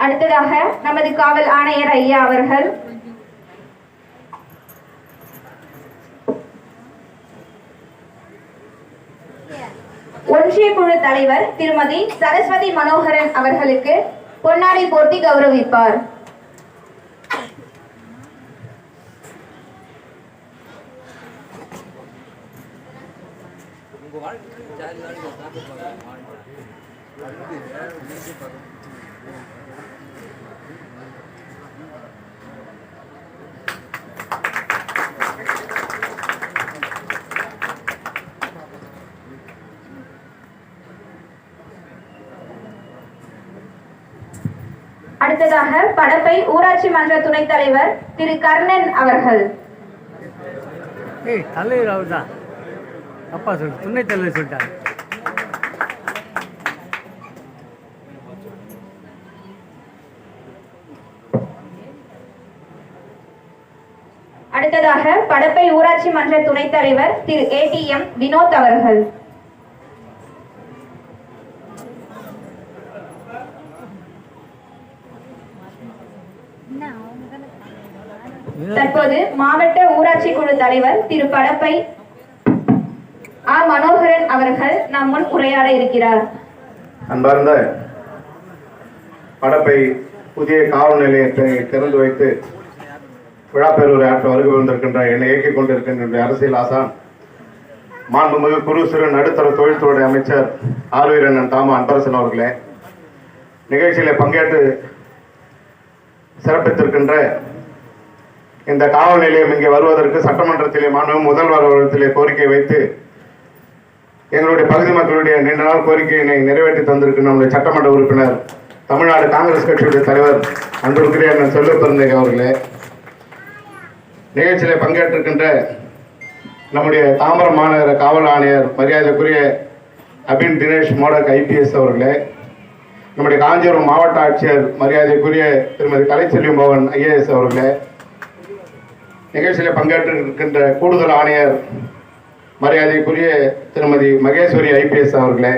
அடுத்ததாக நமது காவல் ஆணையர் ஐயா அவர்கள் ஒன்றிய குழு தலைவர் திருமதி சரஸ்வதி மனோகரன் அவர்களுக்கு பொன்னாடை போர்த்தி கௌரவிப்பார். அடுத்ததாக படப்பை ஊராட்சி மன்ற துணைத் தலைவர் திரு கர்ணன் அவர்கள். தலைவர் அவர் தான் அப்பா சொல் துணைத் தலைவர் சொல்லிட்டார். அடுத்ததாக படப்பை ஊராட்சி மன்ற துணைத் தலைவர் திரு ATM வினோத் அவர்கள். தற்போது மாவட்ட ஊராட்சி குழு தலைவர் திரு படப்பை மனோகரன் அவர்கள் நம் முன் உரையாட இருக்கிறார். அன்பார்ந்த படப்பை புதிய காவல் நிலையத்தை திறந்து வைத்து விழாப்பெருவுரை ஆற்ற வருகை வந்திருக்கின்ற என்னை இயக்கிக் கொண்டிருக்கின்ற அரசியல் ஆசான் மாண்புமிகு குறு சிறு நடுத்தர தொழில்துறை அமைச்சர் ஆர்வீரண்ணன் தாமா அன்பரசன் அவர்களே, நிகழ்ச்சியில பங்கேற்று சிறப்பித்திருக்கின்ற இந்த காவல் நிலையம் இங்கே வருவதற்கு சட்டமன்றத்திலே மாண்பு முதல்வர் அவர்களிடத்திலே கோரிக்கை வைத்து எங்களுடைய பகுதி மக்களுடைய நீண்ட நாள் கோரிக்கையினை நிறைவேற்றி தந்திருக்கின்ற நம்முடைய சட்டமன்ற உறுப்பினர் தமிழ்நாடு காங்கிரஸ் கட்சியுடைய தலைவர் அன்பிற்குரிய அண்ணன் செல்வ பெருந்தகை அவர்களே, நிகழ்ச்சியிலே பங்கேற்றிருக்கின்ற நம்முடைய தாம்பரம் மாநகர காவல் ஆணையர் மரியாதைக்குரிய அபின் தினேஷ் மோடக் IPS அவர்களே, நம்முடைய காஞ்சிபுரம் மாவட்ட ஆட்சியர் மரியாதைக்குரிய திருமதி கலைச்செல்வி மோகன் IAS அவர்களே, நிகழ்ச்சியில் பங்கேற்றிருக்கின்ற கூடுதல் ஆணையர் மரியாதைக்குரிய திருமதி மகேஸ்வரி IPS அவர்களே,